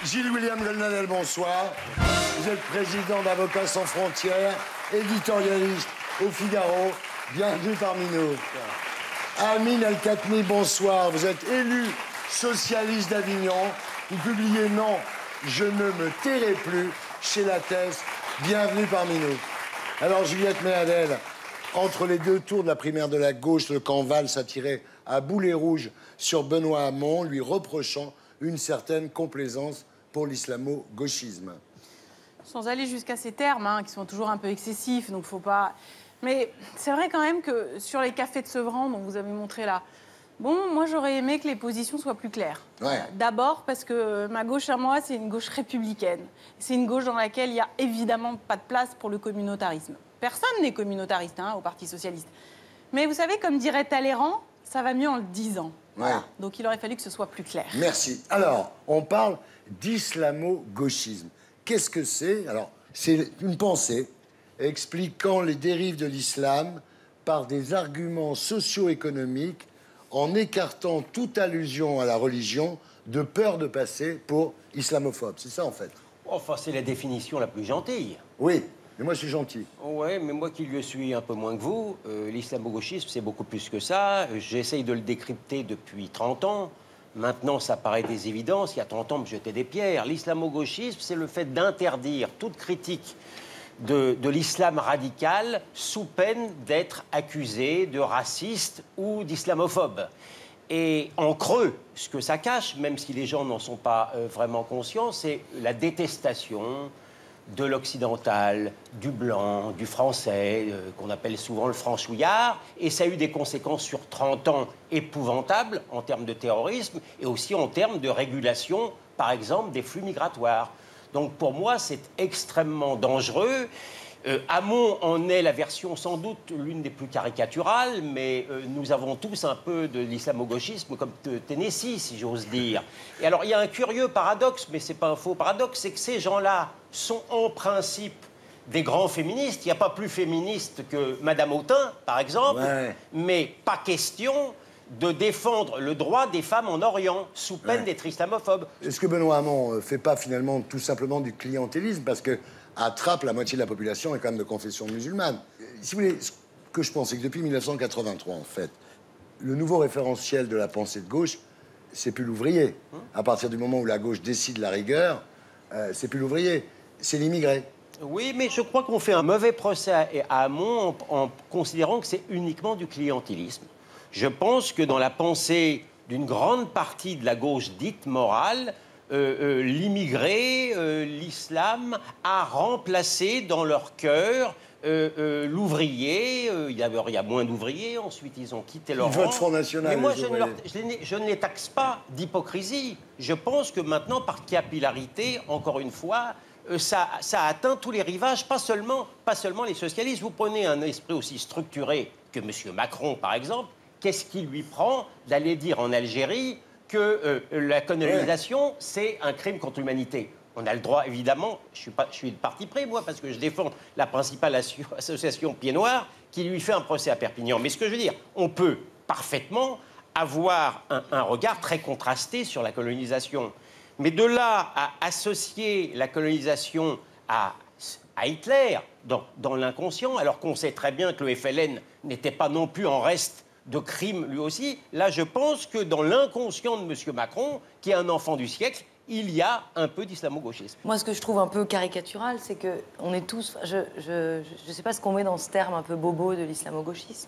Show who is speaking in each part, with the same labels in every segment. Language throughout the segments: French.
Speaker 1: Gilles William Goldnadel, bonsoir. Vous êtes président d'Avocats sans frontières, éditorialiste au Figaro. Bienvenue parmi nous. Amine El-Khatmi, bonsoir. Vous êtes élu socialiste d'Avignon. Vous publiez Non, je ne me tairai plus chez Lattès. Bienvenue parmi nous. Alors, Juliette Méadel, entre les deux tours de la primaire de la gauche, le camp Valls a tiré à boulet rouge sur Benoît Hamon, lui reprochant une certaine complaisance pour l'islamo-gauchisme.
Speaker 2: Sans aller jusqu'à ces termes, qui sont toujours un peu excessifs, donc faut pas... Mais c'est vrai quand même que sur les cafés de Sevran, dont vous avez montré là, bon, moi j'aurais aimé que les positions soient plus claires.
Speaker 1: Ouais.
Speaker 2: D'abord parce que ma gauche à moi, c'est une gauche républicaine. C'est une gauche dans laquelle il n'y a évidemment pas de place pour le communautarisme. Personne n'est communautariste au Parti socialiste. Mais vous savez, comme dirait Talleyrand, ça va mieux en le disant.
Speaker 1: Ouais.
Speaker 2: Donc il aurait fallu que ce soit plus clair.
Speaker 1: Merci. Alors, on parle d'islamo-gauchisme. Qu'est-ce que c'est? Alors, c'est une pensée expliquant les dérives de l'islam par des arguments socio-économiques en écartant toute allusion à la religion de peur de passer pour islamophobe. C'est ça, en fait.
Speaker 3: Enfin, c'est la définition la plus gentille.
Speaker 1: Oui, mais moi, je suis gentil.
Speaker 3: Ouais, mais moi qui le suis un peu moins que vous, l'islamo-gauchisme, c'est beaucoup plus que ça. J'essaye de le décrypter depuis 30 ans. Maintenant, ça paraît des évidences. Il y a 30 ans, on me jetait des pierres. L'islamo-gauchisme, c'est le fait d'interdire toute critique de l'islam radical sous peine d'être accusé de raciste ou d'islamophobe. Et en creux, ce que ça cache, même si les gens n'en sont pas vraiment conscients, c'est la détestation de l'occidental, du blanc, du français, qu'on appelle souvent le franchouillard. Et ça a eu des conséquences sur 30 ans épouvantables en termes de terrorisme et aussi en termes de régulation, par exemple, des flux migratoires. Donc pour moi, c'est extrêmement dangereux. Hamon en est la version sans doute l'une des plus caricaturales, mais nous avons tous un peu de l'islamo-gauchisme comme de Tennessee, si j'ose dire. Et alors, il y a un curieux paradoxe, mais ce n'est pas un faux paradoxe, c'est que ces gens-là sont en principe des grands féministes. Il n'y a pas plus féministe que Madame Autain, par exemple, mais pas question de défendre le droit des femmes en Orient, sous peine d'être islamophobe.
Speaker 1: Est-ce que Benoît Hamon ne fait pas finalement tout simplement du clientélisme? Parce que attrape la moitié de la population est quand même de confession musulmane. Si vous voulez, ce que je pense, c'est que depuis 1983, en fait, le nouveau référentiel de la pensée de gauche, c'est plus l'ouvrier. À partir du moment où la gauche décide la rigueur, c'est plus l'ouvrier, c'est l'immigré.
Speaker 3: Oui, mais je crois qu'on fait un mauvais procès à Hamon en considérant que c'est uniquement du clientélisme. Je pense que dans la pensée d'une grande partie de la gauche dite morale, l'immigré, l'islam a remplacé dans leur cœur l'ouvrier. Il y a moins d'ouvriers, ensuite ils ont quitté leur rang.
Speaker 1: Votre Front National.
Speaker 3: Mais moi, je ne les taxe pas d'hypocrisie. Je pense que maintenant, par capillarité, encore une fois, ça a atteint tous les rivages, pas seulement les socialistes. Vous prenez un esprit aussi structuré que M. Macron, par exemple. Qu'est-ce qui lui prend d'aller dire en Algérie que la colonisation, c'est un crime contre l'humanité? On a le droit, évidemment, je suis de parti pris, moi, parce que je défends la principale association Pieds Noirs qui lui fait un procès à Perpignan. Mais ce que je veux dire, on peut parfaitement avoir un regard très contrasté sur la colonisation. Mais de là à associer la colonisation à Hitler dans l'inconscient, alors qu'on sait très bien que le FLN n'était pas non plus en reste de crime lui aussi, là je pense que dans l'inconscient de M. Macron, qui est un enfant du siècle, il y a un peu d'islamo-gauchisme.
Speaker 4: Moi, ce que je trouve un peu caricatural, c'est qu'on est tous... Je sais pas ce qu'on met dans ce terme un peu bobo de l'islamo-gauchisme.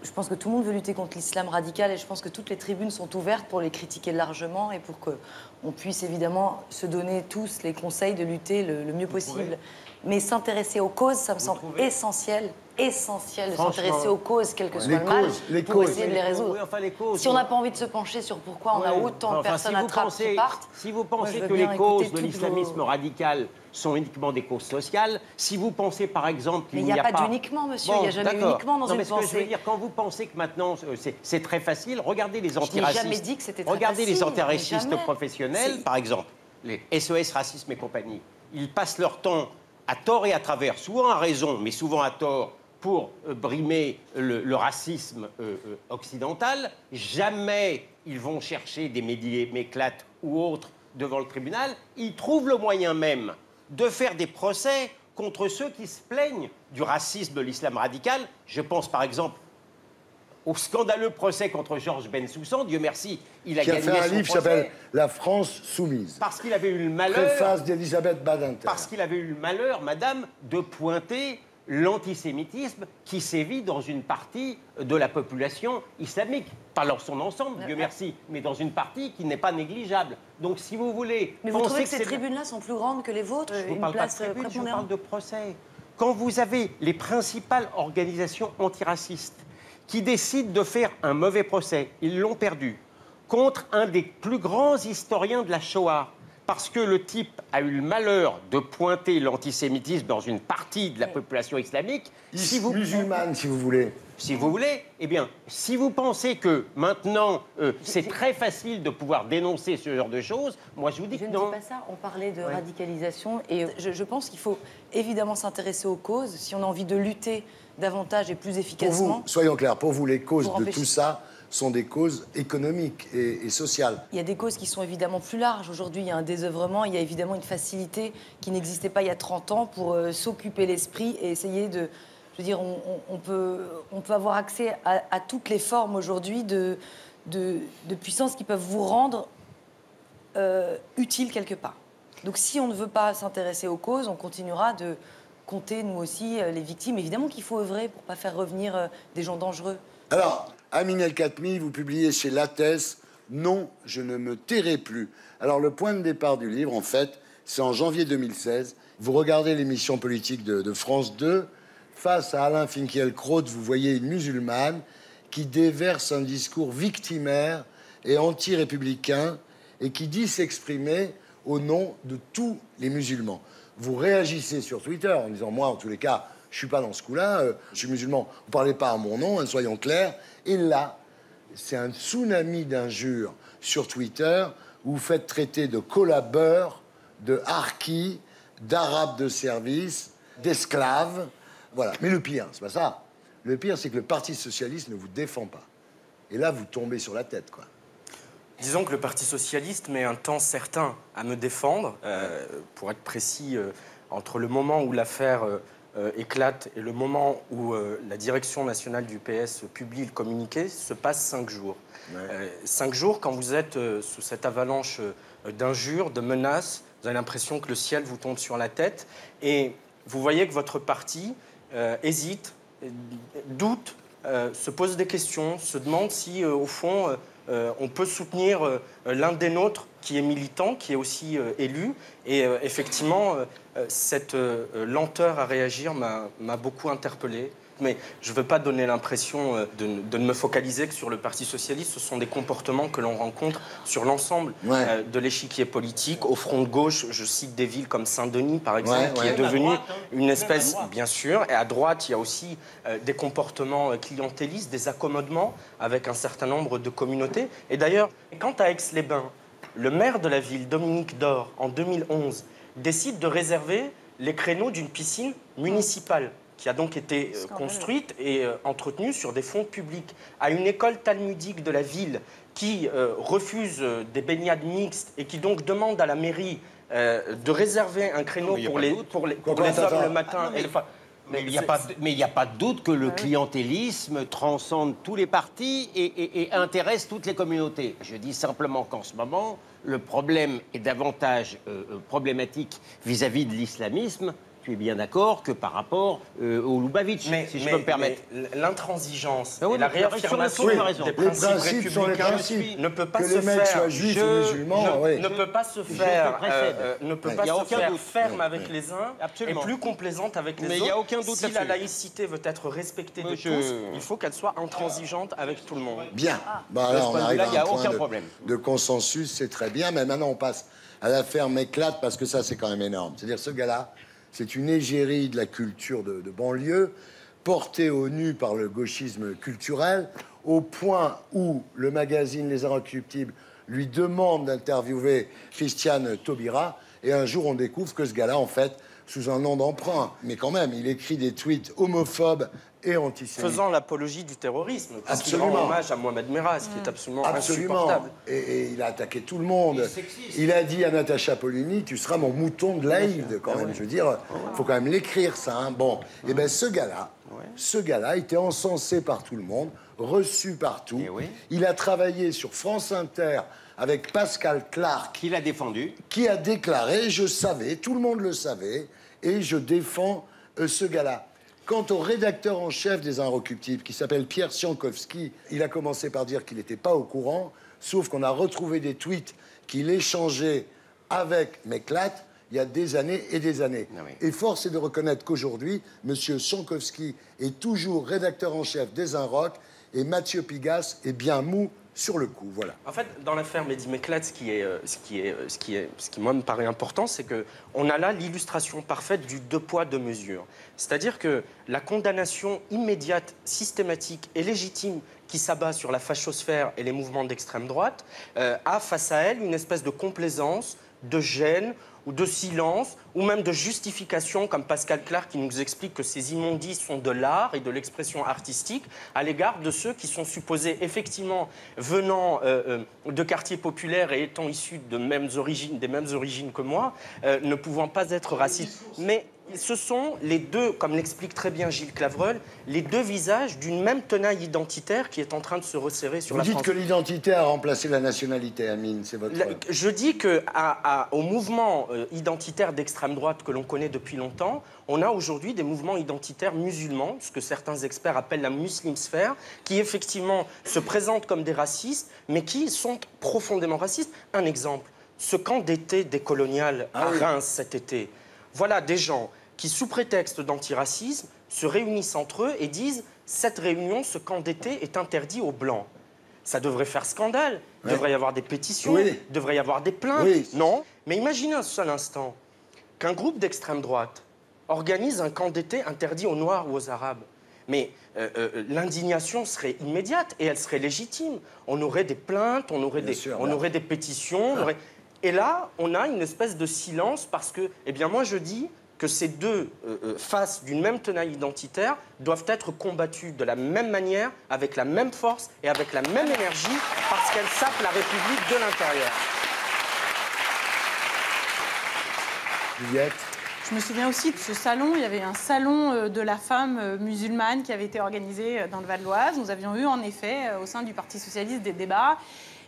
Speaker 4: Je pense que tout le monde veut lutter contre l'islam radical et je pense que toutes les tribunes sont ouvertes pour les critiquer largement et pour qu'on puisse évidemment se donner tous les conseils de lutter le mieux possible. Mais s'intéresser aux causes, ça me semble essentiel de s'intéresser aux causes, quel que soit le mal, pour essayer de les résoudre.
Speaker 3: Oui, enfin, les causes,
Speaker 4: si on n'a pas envie de se pencher sur pourquoi on a autant de personnes à trappe qui partent...
Speaker 3: Si vous pensez que les causes de l'islamisme radical sont uniquement des causes sociales, si vous pensez par exemple qu'il n'y a pas...
Speaker 4: Mais il n'y a pas d'uniquement, monsieur, il n'y a jamais uniquement dans une pensée.
Speaker 3: Ce que je veux dire, quand vous pensez que maintenant c'est très facile, regardez les antiracistes.
Speaker 4: Je n'ai jamais dit que c'était très
Speaker 3: regardez
Speaker 4: facile,
Speaker 3: les antiracistes professionnels, par exemple, les SOS Racisme et compagnie. Ils passent leur temps à tort et à travers, souvent à raison, mais souvent à tort, pour brimer le racisme occidental. Jamais ils vont chercher des médias m'éclatent ou autres devant le tribunal, il trouve le moyen même de faire des procès contre ceux qui se plaignent du racisme de l'islam radical. Je pense par exemple au scandaleux procès contre Georges Bensoussan. Dieu merci, il a gagné son procès.
Speaker 1: Qui a fait un livre qui s'appelle « La France soumise ».
Speaker 3: Parce qu'il avait eu le malheur...
Speaker 1: Préface d'Elisabeth Badinter.
Speaker 3: Parce qu'il avait eu le malheur, madame, de pointer l'antisémitisme qui sévit dans une partie de la population islamique. Pas dans son ensemble, Dieu merci, mais dans une partie qui n'est pas négligeable. Donc, si vous voulez...
Speaker 4: Mais vous trouvez que ces tribunes-là sont plus grandes que les vôtres?
Speaker 3: Je ne parle pas de tribune, je parle de procès. Quand vous avez les principales organisations antiracistes qui décident de faire un mauvais procès, ils l'ont perdu, contre un des plus grands historiens de la Shoah, parce que le type a eu le malheur de pointer l'antisémitisme dans une partie de la population islamique...
Speaker 1: musulmane, si vous voulez.
Speaker 3: Si vous voulez, eh bien, si vous pensez que maintenant, c'est très facile de pouvoir dénoncer ce genre de choses, moi je vous dis que non.
Speaker 4: Je ne dis pas ça, on parlait de radicalisation, et je pense qu'il faut évidemment s'intéresser aux causes, si on a envie de lutter davantage et plus efficacement.
Speaker 1: Pour vous, soyons clairs, pour vous, les causes de tout ça sont des causes économiques et sociales.
Speaker 4: Il y a des causes qui sont évidemment plus larges. Aujourd'hui, il y a un désœuvrement, il y a évidemment une facilité qui n'existait pas il y a 30 ans pour s'occuper l'esprit et essayer de... Je veux dire, on peut avoir accès à toutes les formes aujourd'hui de puissance qui peuvent vous rendre utile quelque part. Donc si on ne veut pas s'intéresser aux causes, on continuera de compter, nous aussi, les victimes. Évidemment qu'il faut œuvrer pour ne pas faire revenir des gens dangereux.
Speaker 1: Alors, Amine El-Khatmi, vous publiez chez Lattès « Non, je ne me tairai plus ». Alors, le point de départ du livre, en fait, c'est en janvier 2016. Vous regardez l'émission politique de France 2. Face à Alain Finkielkraut, vous voyez une musulmane qui déverse un discours victimaire et anti-républicain et qui dit s'exprimer au nom de tous les musulmans. Vous réagissez sur Twitter en disant « Moi, en tous les cas, je ne suis pas dans ce coup-là, je suis musulman, vous ne parlez pas à mon nom, soyons clairs. » Et là, c'est un tsunami d'injures sur Twitter où vous faites traiter de collabeurs, de harkis, d'arabes de service, d'esclaves. Voilà. Mais le pire, c'est pas ça. Le pire, c'est que le Parti socialiste ne vous défend pas. Et là, vous tombez sur la tête, quoi.
Speaker 5: Disons que le Parti socialiste met un temps certain à me défendre. Pour être précis, entre le moment où l'affaire éclate et le moment où la direction nationale du PS publie le communiqué, se passe 5 jours. 5 jours, quand vous êtes sous cette avalanche d'injures, de menaces, vous avez l'impression que le ciel vous tombe sur la tête et vous voyez que votre parti hésite, doute, se pose des questions, se demande si, au fond, on peut soutenir l'un des nôtres qui est militant, qui est aussi élu. Et effectivement, cette lenteur à réagir m'a beaucoup interpellé. Mais je ne veux pas donner l'impression de ne me focaliser que sur le Parti socialiste. Ce sont des comportements que l'on rencontre sur l'ensemble de l'échiquier politique. Au front de gauche, je cite des villes comme Saint-Denis, par exemple, qui est devenue une espèce, bien sûr. Et à droite, il y a aussi des comportements clientélistes, des accommodements avec un certain nombre de communautés. Et d'ailleurs, quant à Aix-les-Bains, le maire de la ville, Dominique Dor, en 2011, décide de réserver les créneaux d'une piscine municipale qui a donc été construite et entretenue sur des fonds publics, à une école talmudique de la ville qui refuse des baignades mixtes et qui donc demande à la mairie de réserver un créneau pour les hommes le matin.
Speaker 3: Mais il n'y a pas de doute que le clientélisme transcende tous les partis et intéresse toutes les communautés. Je dis simplement qu'en ce moment, le problème est davantage problématique vis-à-vis de l'islamisme, tu es bien d'accord, que par rapport au Lubavitch, si je peux me permettre.
Speaker 5: L'intransigeance et la réaffirmation des principes républicains ne peut pas se faire. Ne peut pas se faire. Ne peut pas se faire ferme avec les uns et plus complaisante avec les autres.
Speaker 3: Mais il n'y a aucun doute
Speaker 5: si la laïcité veut être respectée de tous, il faut qu'elle soit intransigeante avec tout le monde.
Speaker 1: Bien. Bon, alors on arrive à un point de consensus, c'est très bien. Mais maintenant, on passe à l'affaire Méclate, parce que ça, c'est quand même énorme. C'est-à-dire, ce gars-là, c'est une égérie de la culture de banlieue, portée au nu par le gauchisme culturel, au point où le magazine Les Inrecuptibles lui demande d'interviewer Christiane Taubira, et un jour, on découvre que ce gars-là, en fait, sous un nom d'emprunt, mais quand même, il écrit des tweets homophobes et antisémite.
Speaker 5: Faisant l'apologie du terrorisme, parce qu'il rend
Speaker 1: Absolument.
Speaker 5: hommage à Mohamed Merah, ce qui est absolument
Speaker 1: Absolument.
Speaker 5: insupportable.
Speaker 1: Et il a attaqué tout le monde. Il a dit à Natacha Polony, tu seras mon mouton de l'Aïd, quand même. Je veux dire, faut quand même l'écrire, ça. Hein. Bon, et bien ce gars-là était encensé par tout le monde, reçu partout. Il a travaillé sur France Inter avec Pascal Clark.
Speaker 3: Qui l'a défendu.
Speaker 1: Qui a déclaré, je savais, tout le monde le savait, et je défends ce gars-là. Quant au rédacteur en chef des Inrecuptibles, qui s'appelle Pierre Siankowski, il a commencé par dire qu'il n'était pas au courant, sauf qu'on a retrouvé des tweets qu'il échangeait avec Meclat il y a des années et des années.
Speaker 3: Ah oui.
Speaker 1: Et force est de reconnaître qu'aujourd'hui, M. Siankowski est toujours rédacteur en chef des Inroc, et Mathieu Pigasse est bien mou sur le coup, voilà.
Speaker 5: En fait, dans l'affaire Mehdi Meklat, ce qui moi me paraît important, c'est qu'on a là l'illustration parfaite du deux poids, deux mesures. C'est-à-dire que la condamnation immédiate, systématique et légitime qui s'abat sur la fachosphère et les mouvements d'extrême droite a face à elle une espèce de complaisance, de gêne ou de silence, ou même de justification, comme Pascal Clark qui nous explique que ces immondices sont de l'art et de l'expression artistique, à l'égard de ceux qui sont supposés, effectivement, venant de quartiers populaires et étant issus des mêmes origines que moi, ne pouvant pas être racistes. Mais ce sont les deux, comme l'explique très bien Gilles Clavreul, les deux visages d'une même tenaille identitaire qui est en train de se resserrer sur la France.
Speaker 1: Vous dites que l'identité a remplacé la nationalité, Amine, c'est votre...
Speaker 5: Je dis qu'au mouvement identitaire d'extrême droite que l'on connaît depuis longtemps, on a aujourd'hui des mouvements identitaires musulmans, ce que certains experts appellent la muslimsphère, qui effectivement se présentent comme des racistes, mais qui sont profondément racistes. Un exemple, ce camp d'été décolonial à Reims cet été, voilà des gens qui, sous prétexte d'antiracisme, se réunissent entre eux et disent « cette réunion, ce camp d'été est interdit aux Blancs ». Ça devrait faire scandale, il devrait y avoir des pétitions, il devrait y avoir des plaintes. Non, mais imaginez un seul instant qu'un groupe d'extrême droite organise un camp d'été interdit aux Noirs ou aux Arabes. Mais l'indignation serait immédiate et elle serait légitime. On aurait des plaintes, on aurait des pétitions. Et là, on a une espèce de silence parce que, eh bien, moi, je dis que ces deux faces d'une même tenaille identitaire doivent être combattues de la même manière, avec la même force et avec la même énergie, parce qu'elles sapent la République de l'intérieur.
Speaker 1: Juliette ?
Speaker 2: Je me souviens aussi de ce salon. Il y avait un salon de la femme musulmane qui avait été organisé dans le Val-d'Oise. Nous avions eu, en effet, au sein du Parti socialiste, des débats.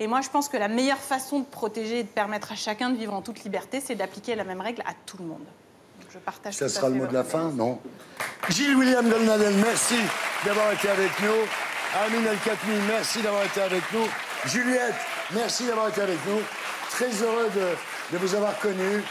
Speaker 2: Et moi, je pense que la meilleure façon de protéger et de permettre à chacun de vivre en toute liberté, c'est d'appliquer la même règle à tout le monde. Donc, je partage
Speaker 1: Ça
Speaker 2: tout à
Speaker 1: sera le
Speaker 2: fait
Speaker 1: mot de la
Speaker 2: votre
Speaker 1: fin,
Speaker 2: avis.
Speaker 1: non? Gilles William Goldnadel, merci d'avoir été avec nous. Amine El Khatmi, merci d'avoir été avec nous. Juliette, merci d'avoir été avec nous. Très heureux de vous avoir connu.